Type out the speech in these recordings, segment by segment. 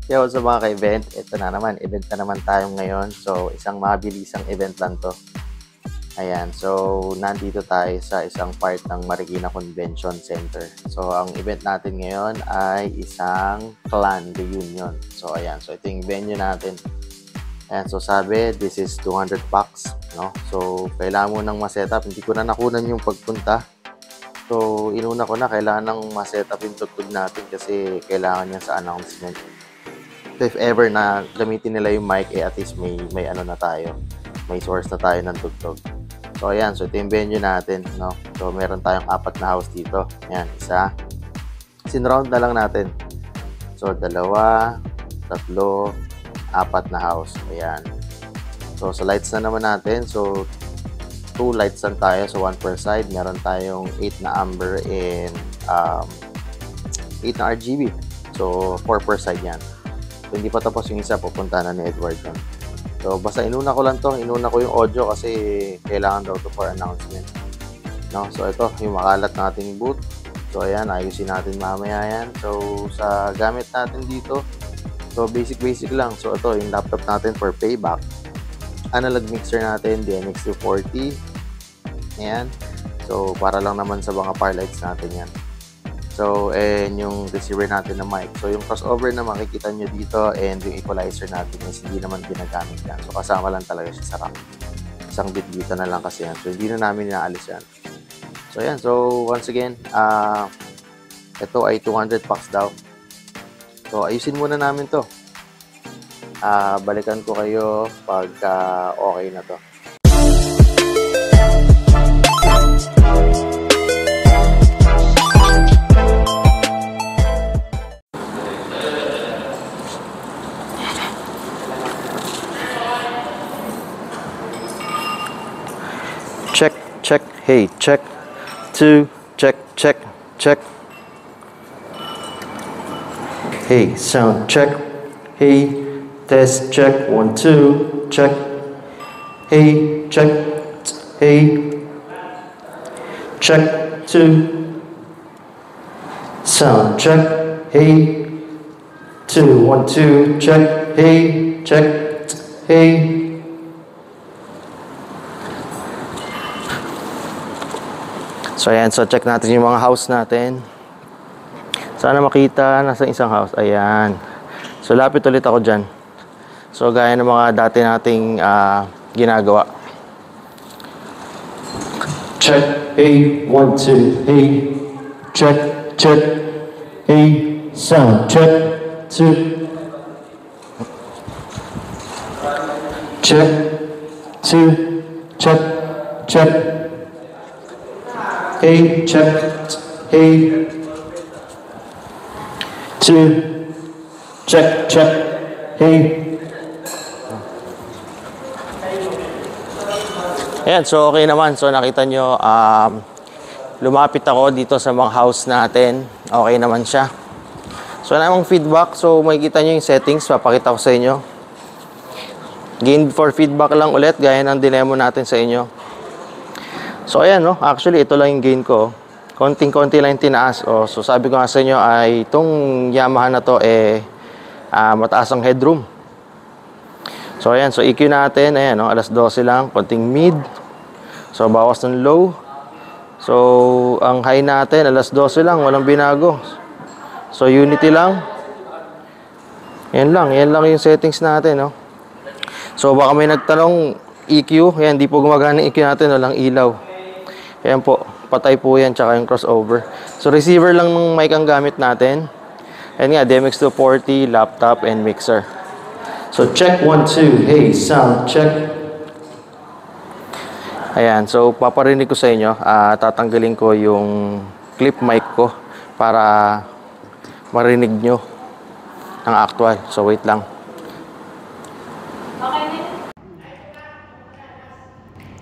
Yo, sa mga ka-event, ito na naman, event na naman tayo ngayon. So, isang mabilisang event lang to. Ayan, so nandito tayo sa isang part ng Marikina Convention Center. So, ang event natin ngayon ay isang clan reunion. So, ayan, so ito yung venue natin. Ayan, so sabi, this is 200 bucks, no? So, kailangan mo nang ma-setup. Hindi ko na nakunan yung pagpunta. So, inuna ko na, kailangan nang ma-setup yung tugtog natin kasi kailangan yan sa announcement. If ever na gamitin nila yung mic, at least may ano na tayo, may source na tayo ng tugtog. So ayan, so ito yung venue natin, no? So meron tayong 4 na house dito. Ayan, isa. Sinround na lang natin. So 2, 3, 4 na house. Ayan. So sa lights na naman natin, so 2 lights lang tayo, so 1 per side. Meron tayong 8 na amber and 8 na RGB. So 4 per side yan. So, hindi pa tapos yung isa, pupunta na ni Edward yun. So, basta inuna ko lang to. Inuna ko yung audio kasi kailangan daw to for announcement. No? So, ito, yung makalat nating booth. So, ayan, ayusin natin mamaya yan. So, sa gamit natin dito, so, basic lang. So, ito, yung laptop natin for playback. Analog mixer natin, DMX 240. Ayan. So, para lang naman sa mga power lights natin yan. So, and yung receiver natin na mic. So, yung crossover na makikita nyo dito and yung equalizer natin is hindi naman ginagamit yan. So, kasama lang talaga siya sa rack. Isang bit dito na lang kasi yan. So, hindi na namin inaalis yan. So, yan. So, once again, ito ay 200 bucks daw. So, ayusin muna namin to. Balikan ko kayo pag okay na to. Check, hey, check, 2, check, hey, sound check, hey, test check, 1, 2, check, hey, check, hey, check, 2, sound check, hey, 2, 1, 2, check, hey, So, ayan. So, check natin yung mga house natin. Sana makita. Nasa isang house. Ayan. So, lapit ulit ako dyan. So, gaya ng mga dati nating ginagawa. Check. Hey. 1, 2. Hey. Check. Hey. Sound. Check. 2. Check. 2. Check. Hey, check, hey, 2, check, hey. Ayan, so okay naman. So nakita nyo, lumapit ako dito sa mga house natin. Okay naman siya. So namang feedback, so makikita nyo yung settings, papakita ko sa inyo. Gain for feedback lang ulit, gaya ng dinemo natin sa inyo. So, ayan, no? Actually, ito lang yung gain ko. Konting-konti lang yung tinaas. So, sabi ko nga sa inyo ay itong Yamaha na to, mataas ang headroom. So, ayan. So, EQ natin, ayan, no? Alas 12 lang. Konting mid. So, bawas ng low. So, ang high natin, alas 12 lang. Walang binago. So, unity lang. Yan lang. Yan lang yung settings natin, no? So, baka may nagtanong EQ. Ayan, di po gumagana yung EQ natin. Walang ilaw. Ayan po, patay po yan, tsaka yung crossover. So, receiver lang ng mic ang gamit natin. Ayan nga, DMX 240, laptop, and mixer. So, check 1, 2. Hey, sound, check. Ayan, so, paparinig ko sa inyo. Tatanggalin ko yung clip mic ko para marinig nyo ng actual. So, wait lang.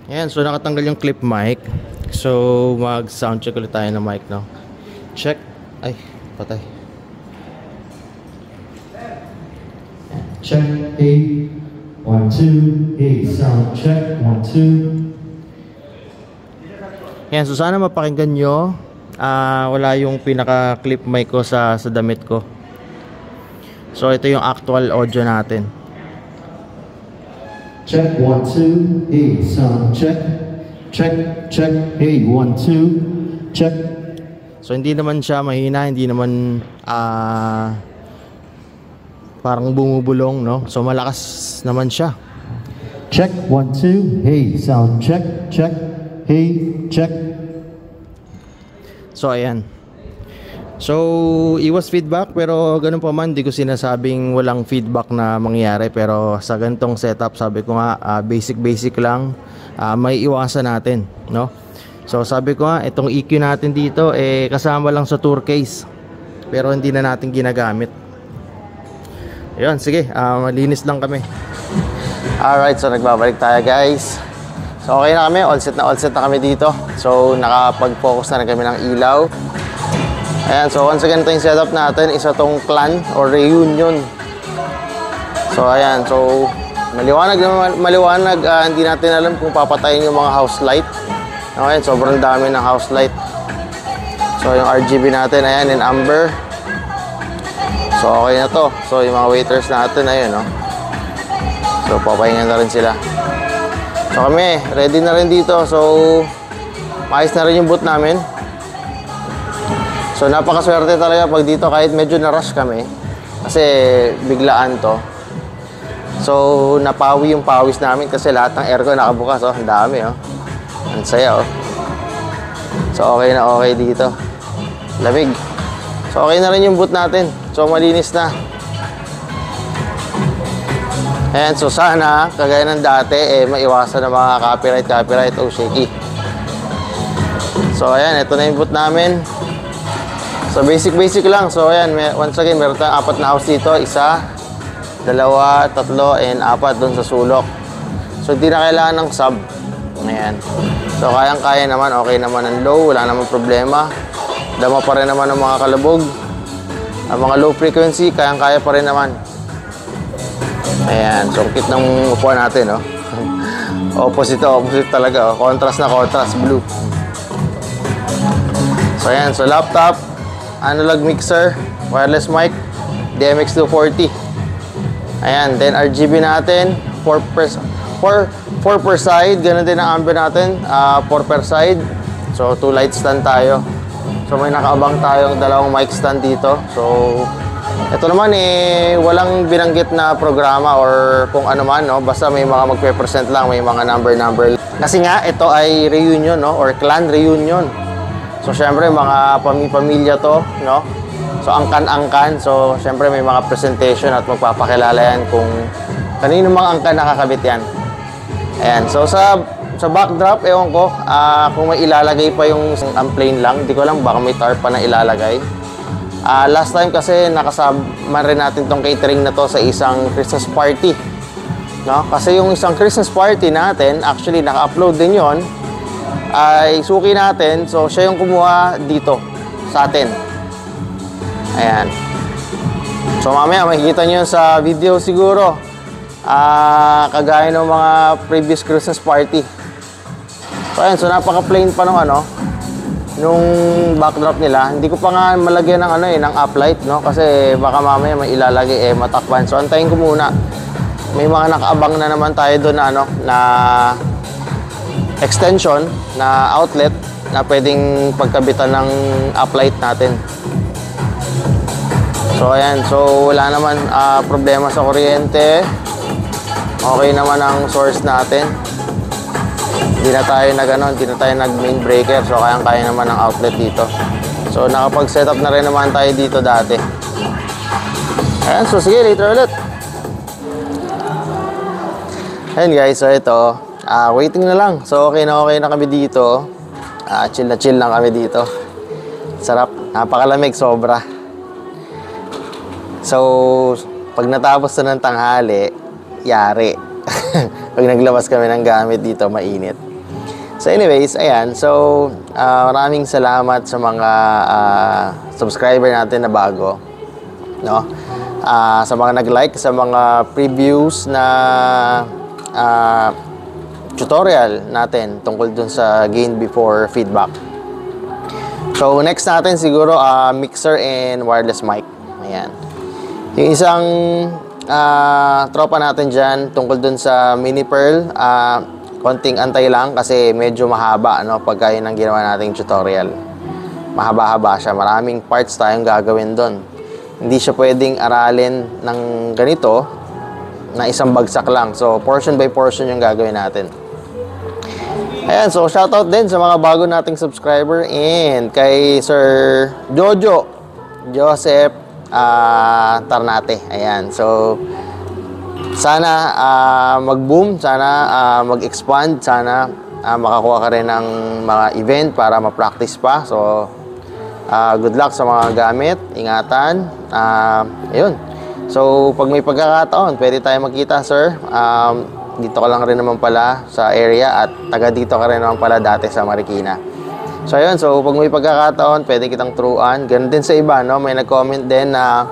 Ayan, so, nakatanggal yung clip mic. So, mag-sound check ulit tayo ng mic, no? Check. Ay, patay. Check. Hey. 1, 2. Hey, sound check. 1, 2. Yan, so sana mapakinggan nyo. Wala yung pinaka-clip mic ko sa damit ko. So ito yung actual audio natin. Check 1 2, hey sound check. Check check, hey 1 2, check. So hindi naman siya mahina, hindi naman parang bumubulong, no? So malakas naman siya. Check 1 2, hey sound check check, hey check. So ayan. So iwas feedback, pero ganun pa man, di ko sinasabing walang feedback na mangyayari, pero sa ganitong setup, sabi ko nga, basic lang, may iwasan natin, no? So sabi ko nga, itong EQ natin dito kasama lang sa tour case, pero hindi na natin ginagamit. Ayun, sige, malinis lang kami. Alright, so nagbabalik tayo, guys. So okay na kami, all set na kami dito. So nakapag-focus na kami ng ilaw. Ayan, so once again, ito yung setup natin. Isa tong clan or reunion. So ayan, so maliwanag, hindi natin alam kung papatayin yung mga house light. Okay, sobrang dami ng house light. So yung RGB natin, ayan, in amber. So okay na to. So yung mga waiters natin, ayun, no? So papahingan na rin sila. So kami, ready na rin dito. So maayos na rin yung booth namin. So napakaswerte talaga pag dito, kahit medyo na-rush kami kasi biglaan to. So napawi yung pawis namin kasi lahat ng aircon nakabukas, oh. Ang dami, oh. Ang saya, oh. So okay na okay dito. Lamig. So okay na rin yung booth natin. So malinis na. Ayan, so sana kagaya ng dati maiwasan ng mga copyright, oh, shaky. So ayan, ito na yung booth namin. So basic lang. So ayan, once again, meron tayong 4 na house dito. 1, 2, 3, and 4 dun sa sulok. So hindi na kailangan ng sub. Ayan. So kayang-kaya naman, okay naman ang low, wala namang problema. Dama pa rin naman ang mga kalabog. Ang mga low frequency, kayang-kaya pa rin naman. Ayan, so kit ng upuan natin, oh. opposite talaga, oh. Contrast blue. So ayan, so laptop, analog mixer, wireless mic, DMX240. Ayan, then RGB natin, 4 per side. Ganun din ang amber natin, 4 per side. So 2 light stand tayo. So may nakaabang tayong 2 mic stand dito. So ito naman walang binanggit na programa or kung ano man, no? Basta may mga magpe-present lang, may mga number. Kasi nga ito ay reunion, no? Or clan reunion. So syempre mga pamilya to, no? So angkan. So syempre may mga presentation at magpapakilala yan kung kanino mga angkan nakakabit yan. Ayan, so sa backdrop, ewan ko kung may ilalagay pa yung plain lang. Hindi ko alam, baka may tarp pa na ilalagay. Last time kasi nakasama rin natin tong catering na to sa isang Christmas party, no? Kasi yung isang Christmas party natin, actually naka-upload din yon, ay suki natin. So siya yung kumuha dito sa atin. Ayan. So mamaya makikita nyo sa video siguro, kagaya ng mga previous Christmas party. So ayan, so napaka-plain pa nung nung backdrop nila. Hindi ko pa nga malagyan ng ng uplight, no? Kasi baka mamaya may ilalagay matakpan. So antayin ko muna. May mga nakaabang na naman tayo doon na extension na outlet na pwedeng pagkabitan ng uplight natin. So ayan, so wala naman problema sa kuryente. Okay naman ang source natin. Hindi na tayo nag main breaker. So kaya naman ang outlet dito. So nakapag-setup na rin naman tayo dito dati. Ayan, so sige, later ulit. Ayan guys, so ito, waiting na lang. So okay na kami dito. Chill lang kami dito. Sarap, napakalamig, sobra. So pag natapos na ng tanghali, yari. Pag naglabas kami ng gamit dito, mainit. So anyways, ayan. So maraming salamat sa mga subscriber natin na bago, no? Sa mga nag-like sa mga previews na tutorial natin tungkol dun sa gain before feedback. So next natin siguro mixer and wireless mic. Ayan. Yung isang tropa natin dyan tungkol dun sa mini pearl, konting antay lang kasi medyo mahaba, no, pagka yun ang ginawa nating tutorial. Mahaba-haba siya. Maraming parts tayong gagawin dun. Hindi siya pwedeng aralin ng ganito na isang bagsak lang. So, portion by portion yung gagawin natin. Ayan, so shoutout din sa mga bago nating subscriber and kay Sir Joseph Tarnate. Ayan, so sana mag-boom, sana mag-expand, sana makakuha ka rin ng mga event para ma-practice pa. So, good luck sa mga gamit, ingatan. Ayun. So, pag may pagkakataon, pwede tayo magkita, sir. Dito ka lang rin naman pala sa area at taga dito ka rin naman pala dati sa Marikina. So, ayun. So, pag may pagkakataon, pwede kitang turuan. Ganun din sa iba, no? May nag-comment din na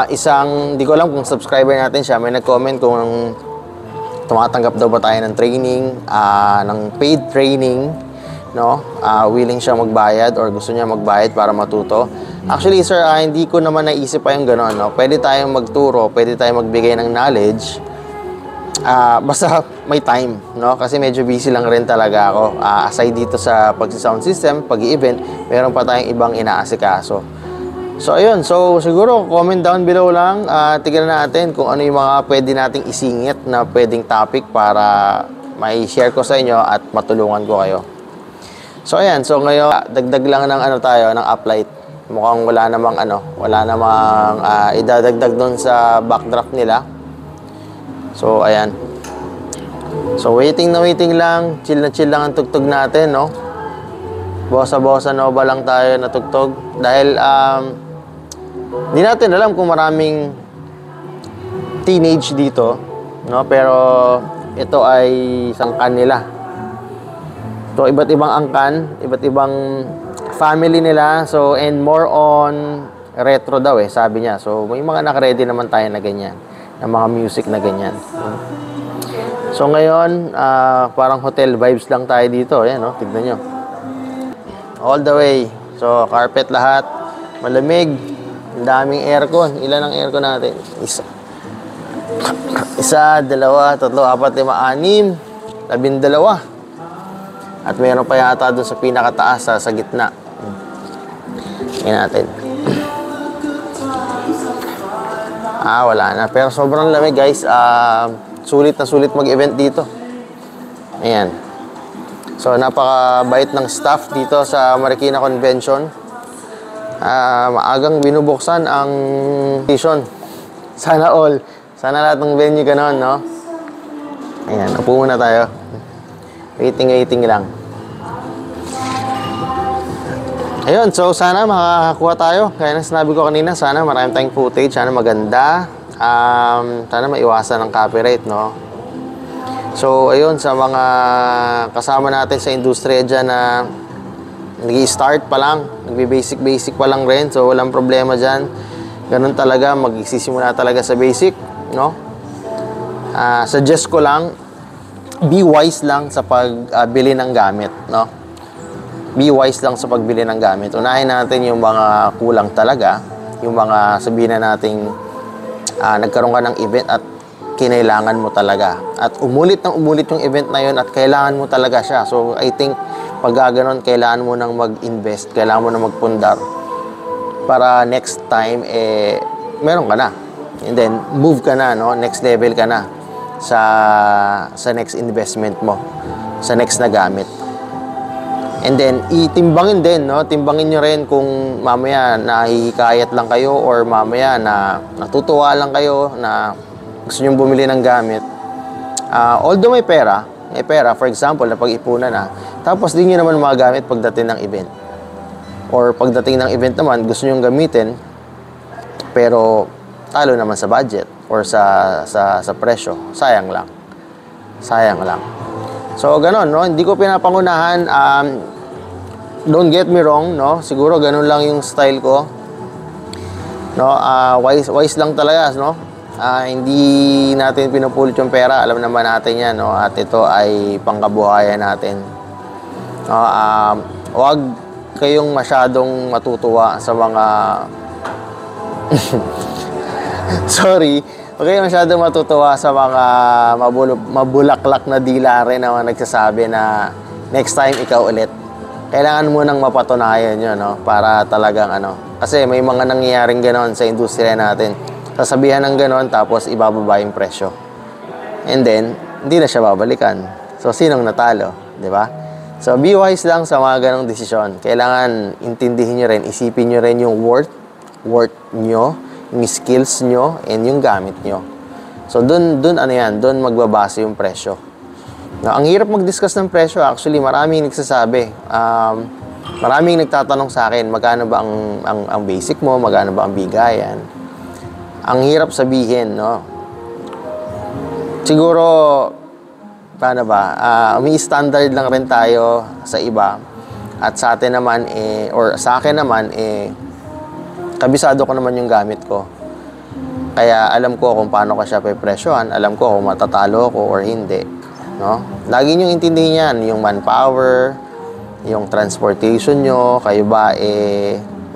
isang, di ko alam kung subscriber natin siya, may nag-comment kung tumatanggap daw ba tayo ng training, ng paid training, no? Willing siya magbayad or gusto niya magbayad para matuto. Actually, sir, hindi ko naman naisip pa yung gano'n, no? Pwede tayong magturo, pwede tayong magbigay ng knowledge, basta may time, no? Kasi medyo busy lang rin talaga ako. Aside dito sa pag-sound system, pag-i-event, meron pa tayong ibang inaasikaso. So, ayun. So, siguro, comment down below lang. Tignan natin kung ano yung mga pwede nating isingit na pwedeng topic para may share ko sa inyo at matulungan ko kayo. So, ayan. So, ngayon, dagdag lang ng ano tayo, ng uplight. Mukhang wala namang idadagdag doon sa backdraft nila. So, ayan. So, waiting lang. Chill na chill lang ang tugtog natin, no? Bossa nova lang tayo na tugtog. Dahil, di natin alam kung maraming teenage dito, no? Pero, ito ay sangkan nila. So, iba't ibang angkan, iba't ibang family nila. So, and more on retro daw sabi niya. So, may mga naka-ready naman tayo na ganyan. Na mga music na ganyan. So, ngayon, parang hotel vibes lang tayo dito. Ayan, no? Tignan nyo. All the way. So, carpet lahat. Malamig. Ang daming aircon. Ilan ang aircon natin? Isa, dalawa, tatlo, apat, lima, anim. 12. At mayroon pa yata doon sa pinakataas, sa gitna. Tingnan natin. Wala na. Pero sobrang lamig, guys. Sulit na sulit mag-event dito. Ayan. So, napakabait ng staff dito sa Marikina Convention. Maagang binubuksan ang station. Sana all. Sana lahat ng venue ganon, no? Ayan. Upo muna tayo. Waiting lang. Ayun, so sana makakakuha tayo. Kaya na sinabi ko kanina, sana maraming tayong footage, sana maganda. Sana maiwasan ng copyright, no? So, ayun, sa mga kasama natin sa industriya dyan na nag-i-start pa lang, nagbe-basic pa lang rin, so walang problema dyan. Ganun talaga, magsisimula talaga sa basic, no? Suggest ko lang, be wise lang sa pagbili ng gamit, no? Be wise lang sa pagbili ng gamit. Unahin natin yung mga kulang talaga, yung mga sabihin na nating nagkaroon ka ng event at kinailangan mo talaga. At umulit yung event na yun at kailangan mo talaga siya. So, I think, pag gano'n, kailangan mo nang mag-invest, kailangan mo nang magpundar para next time, meron ka na. And then, move ka na, no? Next level ka na sa next investment mo, sa next na gamit. And then, itimbangin din, no? Timbangin nyo rin kung mamaya nahihikayat lang kayo or mamaya na natutuwa lang kayo na gusto nyo bumili ng gamit. Although may pera, for example, na pag-ipunan na, tapos di nyo naman magagamit pagdating ng event. Or pagdating ng event naman, gusto nyo gamitin, pero talo naman sa budget or sa presyo. Sayang lang. So, ganon, no? Hindi ko pinapangunahan. Don't get me wrong, no? Siguro ganon lang yung style ko. No? Wise lang talaga, no? Hindi natin pinupulit yung pera. Alam naman natin yan, no? At ito ay pangkabuhayan natin. No? Huwag kayong masyadong matutuwa sa mga Sorry. Okay, masyado matutuwa sa mga mabulaklak na dealer na mga nagsasabi na next time ikaw ulit. Kailangan mo nang mapatunayan yun, no? Para talagang Kasi may mga nangyayaring ganon sa industriya natin. Sasabihan ng ganon, tapos ibababa yung presyo. And then, hindi na siya babalikan. So, sinong natalo? Di ba? So, be wise lang sa mga ganong desisyon. Kailangan intindihin nyo rin, isipin nyo rin yung worth nyo, yung skills nyo, and yung gamit nyo. So, dun magbabase yung presyo. Now, ang hirap mag-discuss ng presyo. Actually, maraming nagsasabi. Maraming nagtatanong sa akin, magkano ba ang basic mo, magkano ba ang bigayan. Ang hirap sabihin, no? Siguro, paano ba? May standard lang rin tayo sa iba. At sa atin naman, or sa akin naman, kabisado ko naman yung gamit ko. Kaya alam ko kung paano ko siya pepresyohan, alam ko kung matatalo ko or hindi. No? Lagi nyo intindihin yan, yung manpower, yung transportation nyo, kayo ba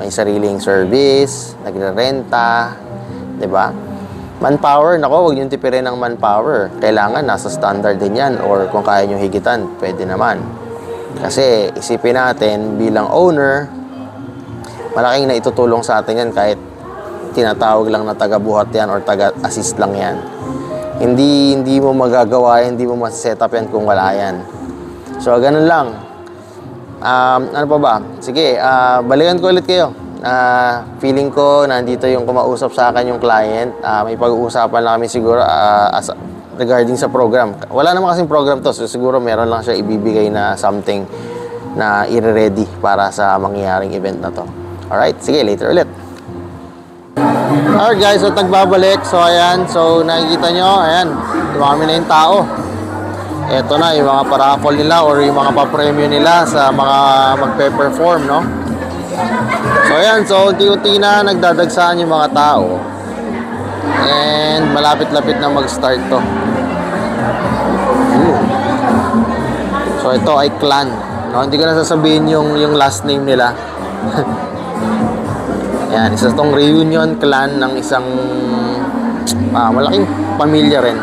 may sariling service, nagre-renta, di ba? Manpower, nako, huwag nyo tipirin ng manpower. Kailangan nasa standard din yan, or kung kaya nyo higitan, pwede naman. Kasi isipin natin, bilang owner, malaking na itutulong sa atin yan kahit tinatawag lang na taga-buhat yan or taga-assist lang yan. Hindi mo magagawa, hindi mo mas-set up yan kung wala yan. So, ganun lang. Ano pa ba? Sige, balikan ko ulit kayo. Feeling ko, nandito yung kumausap sa akin yung client. May pag-uusapan lang kami siguro regarding sa program. Wala naman kasing program to, so siguro meron lang siya ibibigay na something na i-ready para sa mangyayaring event na to. Alright, sige, later ulit. Alright guys, so nagbabalik. So ayan, so nakikita nyo, ayan, dumami na yung tao. Ito na yung mga paraffol nila or yung mga papremyo nila sa mga magpe-perform, no? So ayan, so unti-unti na nagdadagsaan yung mga tao. And malapit-lapit na mag-start to. So ito ay clan, no? Hindi ko na sasabihin yung last name nila. Ayan, isa tong reunion clan ng isang malaking pamilya rin.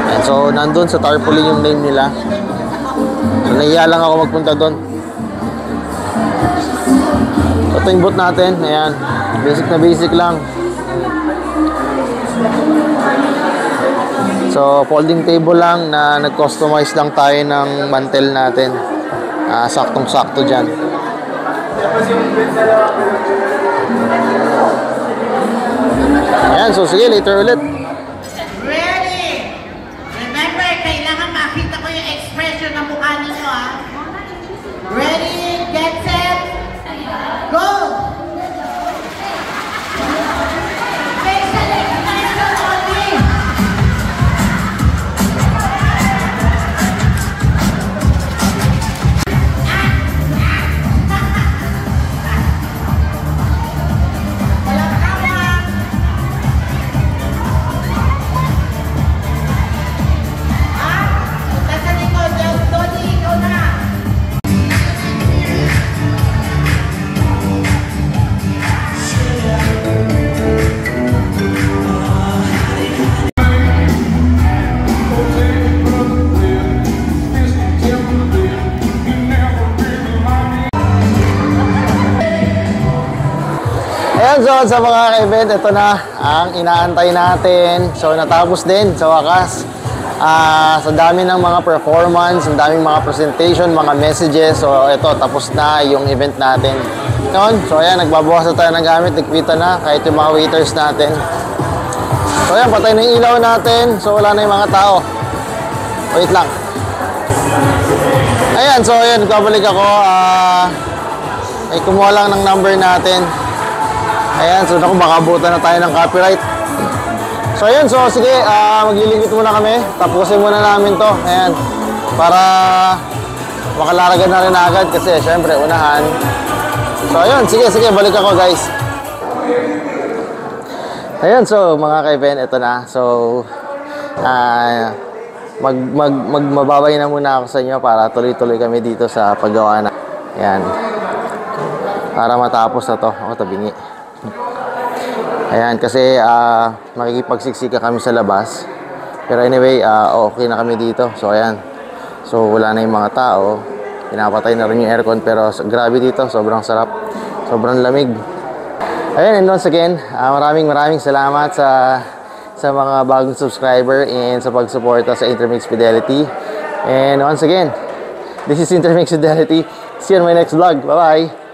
Ayan, so nandun sa tarpaulin yung name nila. So nahiya lang ako magpunta doon. Ito yung booth natin. Ayan, basic na basic lang. So folding table lang na nag-customize lang tayo ng mantel natin. Saktong-sakto dyan. Ayan, so sige, later ulit. Ready! Remember, kailangan makita ko yung expression ng mukha ninyo, ha? Ready, get set, go! So, sa mga ka-event, ito na ang inaantay natin. So, natapos din sa wakas. Sa dami ng mga performance, sa daming mga presentation, mga messages. So, ito, tapos na yung event natin. So, ayan, nagbabawas na tayo ng gamit. Nagpita na, kahit yung mga waiters natin. So, ayan, patay na yung ilaw natin. So, wala na yung mga tao. Wait lang. Ayan, so, ayan, nagbabalik ako. May kumuha lang ng number natin. Ayan, so naku, baka abutan na tayo ng copyright. So ayan, so sige, maglilingkit muna kami. Tapusin muna namin to. Ayan, para makalaragan na rin agad kasi syempre, unahan. So ayun, sige, balik ako guys. Ayan, so mga ka-event, ito na. So, magbabay na muna ako sa inyo para tuloy-tuloy kami dito sa paggawa na. Ayan, para matapos na to. Ako tabingi. Ayan, kasi makikipagsiksika kami sa labas. Pero anyway, okay na kami dito. So ayan. So wala na yung mga tao. Pinapatay na rin yung aircon. Pero grabe dito, sobrang sarap. Sobrang lamig. Ayan, and once again, maraming salamat sa mga bagong subscriber and sa pagsuporta sa Intermix Fidelity. And once again, this is Intermix Fidelity. See you on my next vlog. Bye-bye!